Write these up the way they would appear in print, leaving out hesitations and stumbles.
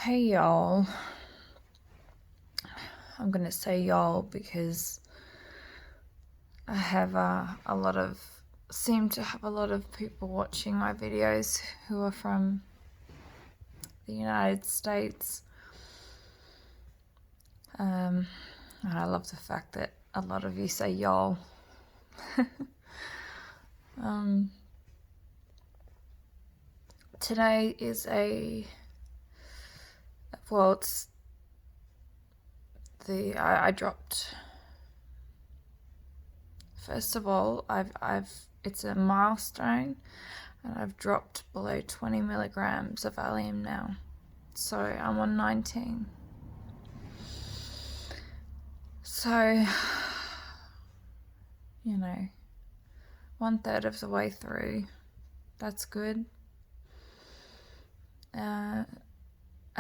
Hey y'all, I'm gonna say y'all because I have seem to have a lot of people watching my videos who are from the United States. And I love the fact that a lot of you say y'all. Today is I dropped. First of all, it's a milestone, and I've dropped below 20 milligrams of Valium now. So I'm on 19. So, 1/3 of the way through. That's good.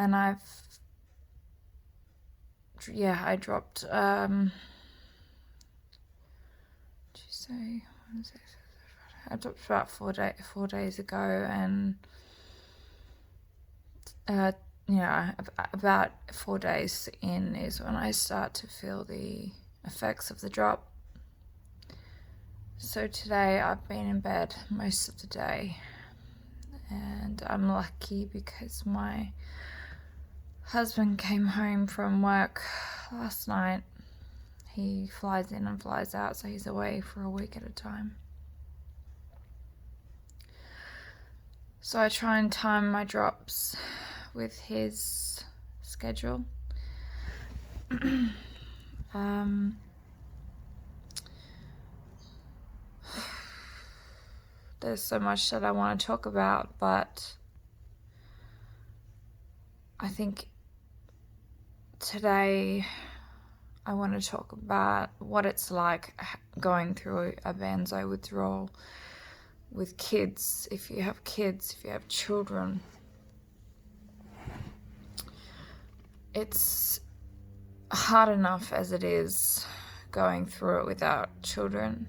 And I dropped, I dropped about 4 days ago, and about 4 days in is when I start to feel the effects of the drop. So today I've been in bed most of the day, and I'm lucky because my husband came home from work last night. He flies in and flies out, so he's away for a week at a time. So I try and time my drops with his schedule. There's so much that I want to talk about, but I think today I want to talk about what it's like going through a Benzo withdrawal with kids. If you have kids, if you have children, it's hard enough as it is going through it without children.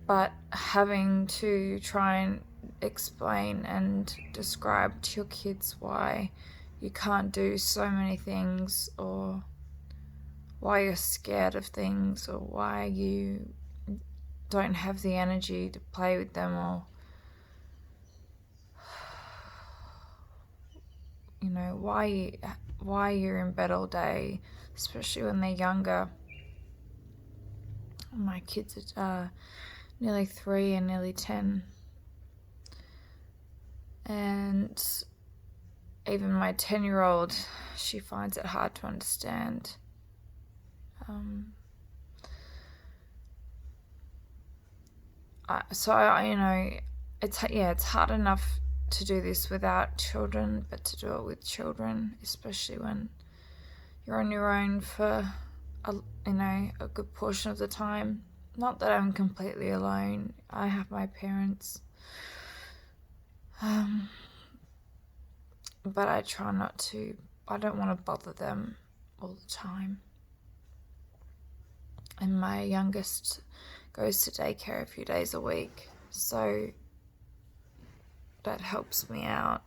But having to try and explain and describe to your kids why you can't do so many things, or why you're scared of things, or why you don't have the energy to play with them, or why you're in bed all day, especially when they're younger. My kids are nearly 3 and nearly 10, and even my 10-year-old, she finds it hard to understand. It's hard enough to do this without children, but to do it with children, especially when you're on your own for a good portion of the time. Not that I'm completely alone. I have my parents, but I try not to. I don't want to bother them all the time. And my youngest goes to daycare a few days a week, so that helps me out.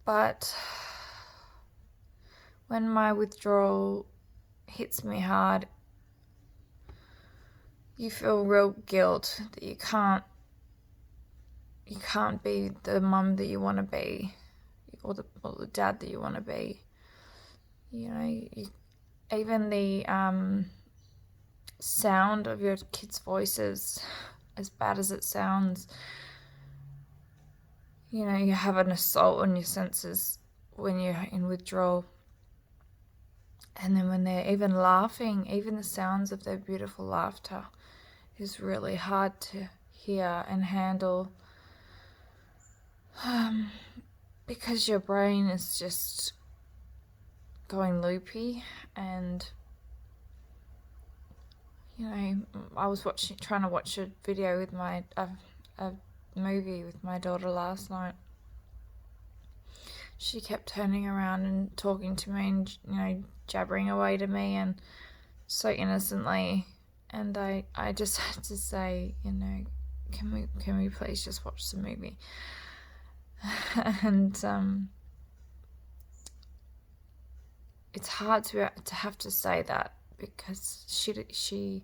But when my withdrawal hits me hard, you feel real guilt that you can't be the mum that you want to be, or the dad that you want to be. Even the sound of your kids' voices, as bad as it sounds, you have an assault on your senses when you're in withdrawal. And then when they're even laughing, even the sounds of their beautiful laughter is really hard to hear and handle, because your brain is just going loopy. And I was trying to watch a video with a movie with my daughter last night. She kept turning around and talking to me, and jabbering away to me, and so innocently. And I just had to say, can we please just watch the movie? And it's hard to have to say that, because she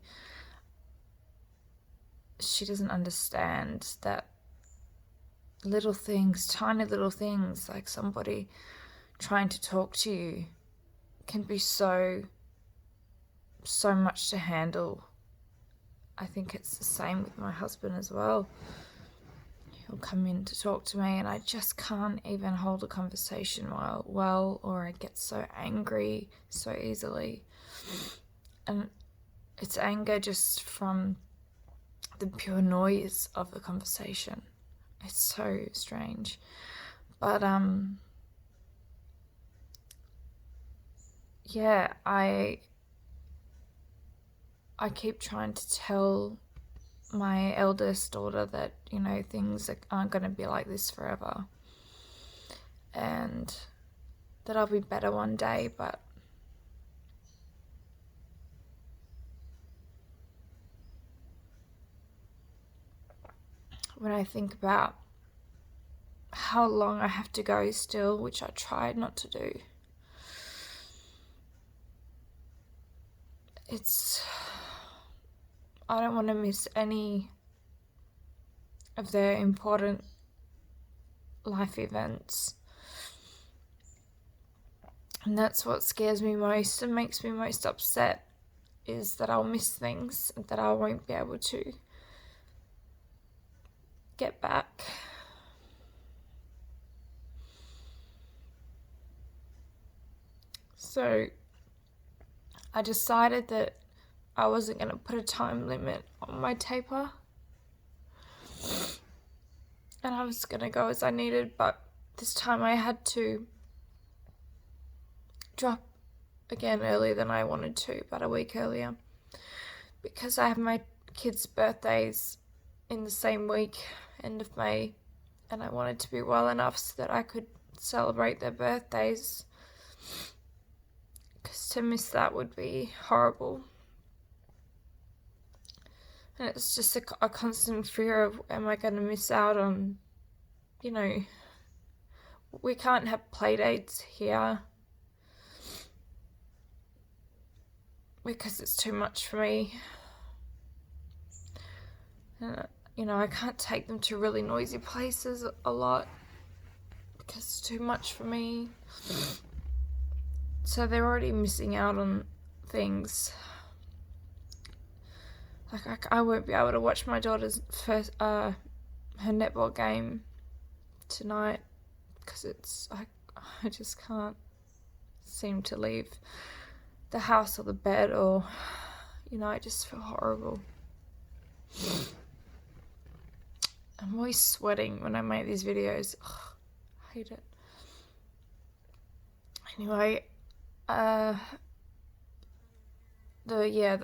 doesn't understand that little things, tiny little things, like somebody trying to talk to you, can be so much to handle. I think it's the same with my husband as well. He'll come in to talk to me and I just can't even hold a conversation or I get so angry so easily. And it's anger just from the pure noise of the conversation. It's so strange. But yeah, I keep trying to tell my eldest daughter that, you know, things aren't going to be like this forever, and that I'll be better one day. But when I think about how long I have to go still, which I tried not to do, I don't want to miss any of their important life events. And that's what scares me most and makes me most upset, is that I'll miss things that I won't be able to get back. So I decided that I wasn't going to put a time limit on my taper, and I was going to go as I needed, but this time I had to drop again earlier than I wanted to, about a week earlier, because I have my kids' birthdays in the same week, end of May, and I wanted to be well enough so that I could celebrate their birthdays, because to miss that would be horrible. And it's just a constant fear of, am I going to miss out on, you know, we can't have play dates here because it's too much for me. And, you know, I can't take them to really noisy places a lot because it's too much for me. So they're already missing out on things. Like, I won't be able to watch my daughter's first, her netball game tonight because I just can't seem to leave the house or the bed, or, you know, I just feel horrible. I'm always sweating when I make these videos. Ugh, I hate it. Anyway, the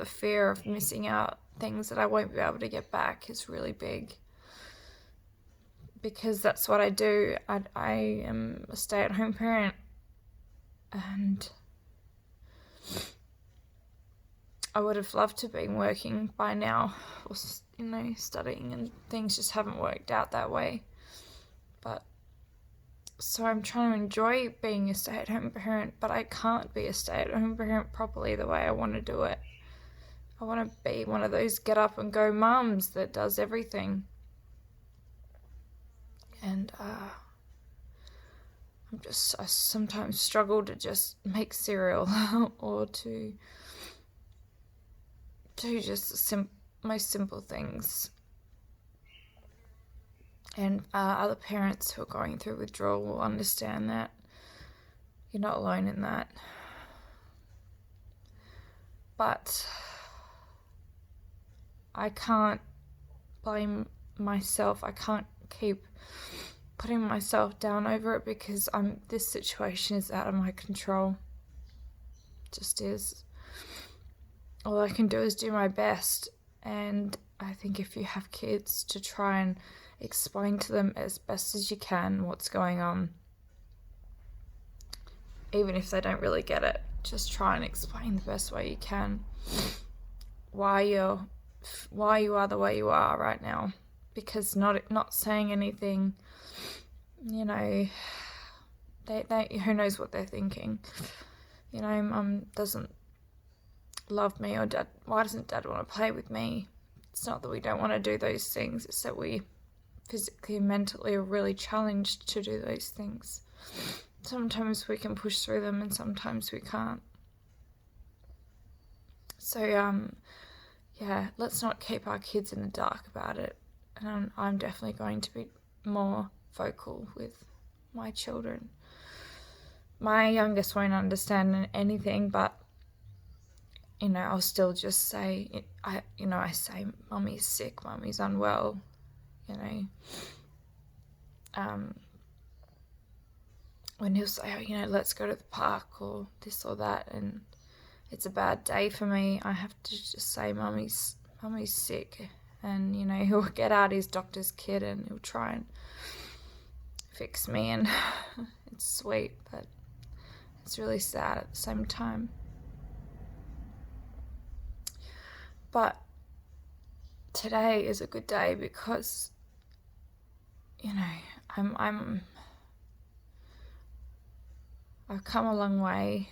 fear of missing out things that I won't be able to get back is really big, because that's what I do. I am a stay-at-home parent, and I would have loved to have been working by now, or, you know, studying, and things just haven't worked out that way. But so I'm trying to enjoy being a stay-at-home parent, but I can't be a stay-at-home parent properly the way I want to do it. I want to be one of those get up and go mums that does everything. And I sometimes struggle to just make cereal or to do just the most simple things. And other parents who are going through withdrawal will understand that. You're not alone in that. But I can't blame myself. I can't keep putting myself down over it, because this situation is out of my control. It just is. All I can do is do my best, and I think if you have kids, to try and explain to them as best as you can what's going on. Even if they don't really get it, just try and explain the best way you can why you are the way you are right now, because not saying anything, you know, they who knows what they're thinking. You know, Mum doesn't love me, or Dad, why doesn't Dad want to play with me? It's not that we don't want to do those things, it's that we physically and mentally are really challenged to do those things. Sometimes we can push through them and sometimes we can't. So, yeah, let's not keep our kids in the dark about it. And I'm definitely going to be more vocal with my children. My youngest won't understand anything, but, you know, I'll still just say, I say, Mummy's sick, Mummy's unwell, you know. When he'll say, oh, you know, let's go to the park or this or that, and it's a bad day for me, I have to just say, Mummy's sick. And, you know, he'll get out his doctor's kit and he'll try and fix me, and it's sweet, but it's really sad at the same time. But today is a good day because, you know, I've come a long way.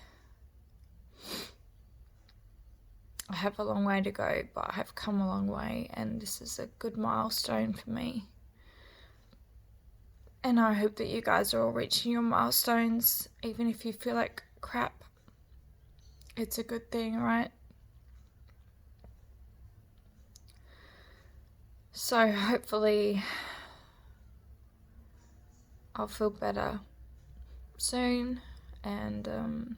I have a long way to go, but I have come a long way, and this is a good milestone for me. And I hope that you guys are all reaching your milestones, even if you feel like crap. It's a good thing, right? So hopefully I'll feel better soon, and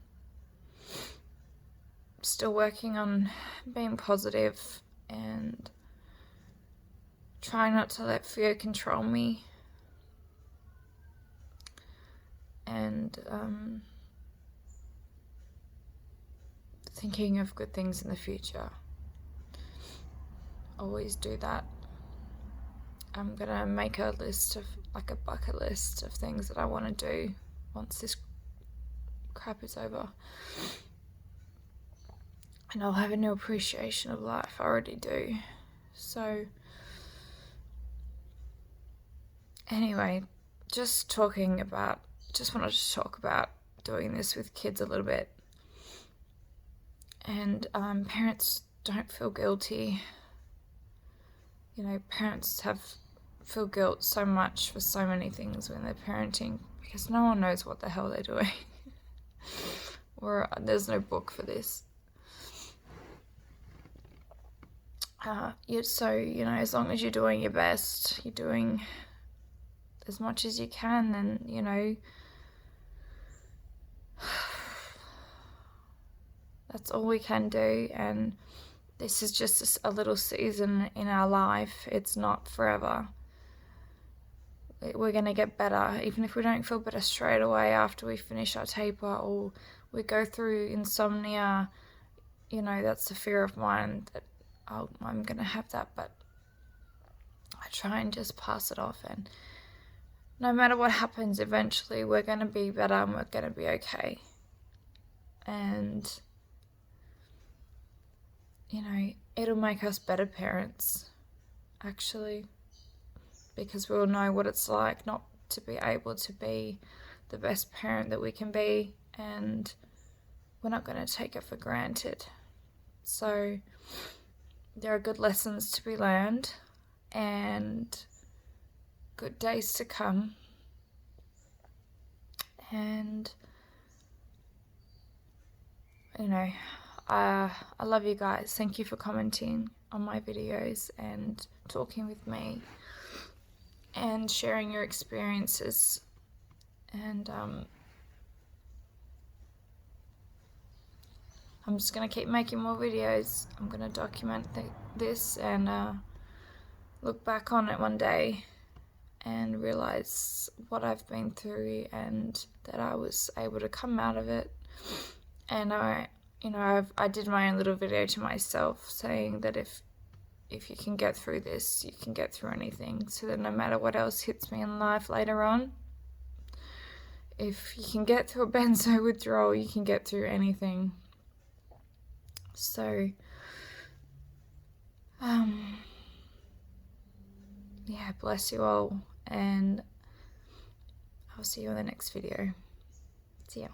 still working on being positive and trying not to let fear control me, and thinking of good things in the future. Always do that. I'm gonna make a list of, like a bucket list of things that I want to do once this crap is over. And I'll have a new appreciation of life. I already do. So, anyway, just wanted to talk about doing this with kids a little bit. And parents, don't feel guilty. You know, parents feel guilt so much for so many things when they're parenting, because no one knows what the hell they're doing. Or there's no book for this. So, you know, as long as you're doing your best, you're doing as much as you can, then, you know, that's all we can do. And this is just a little season in our life. It's not forever. We're going to get better, even if we don't feel better straight away after we finish our taper, or we go through insomnia. You know, that's a fear of mine, that I'm going to have that, but I try and just pass it off. And no matter what happens, eventually we're going to be better and we're going to be okay. And, you know, it'll make us better parents, actually, because we'll know what it's like not to be able to be the best parent that we can be, and we're not going to take it for granted. So there are good lessons to be learned and good days to come. And, you know, I love you guys. Thank you for commenting on my videos and talking with me and sharing your experiences. And I'm just going to keep making more videos. I'm going to document this and look back on it one day and realize what I've been through and that I was able to come out of it. And I did my own little video to myself saying that if you can get through this, you can get through anything. So that no matter what else hits me in life later on, if you can get through a benzo withdrawal, you can get through anything. So, yeah, bless you all, and I'll see you in the next video. See ya.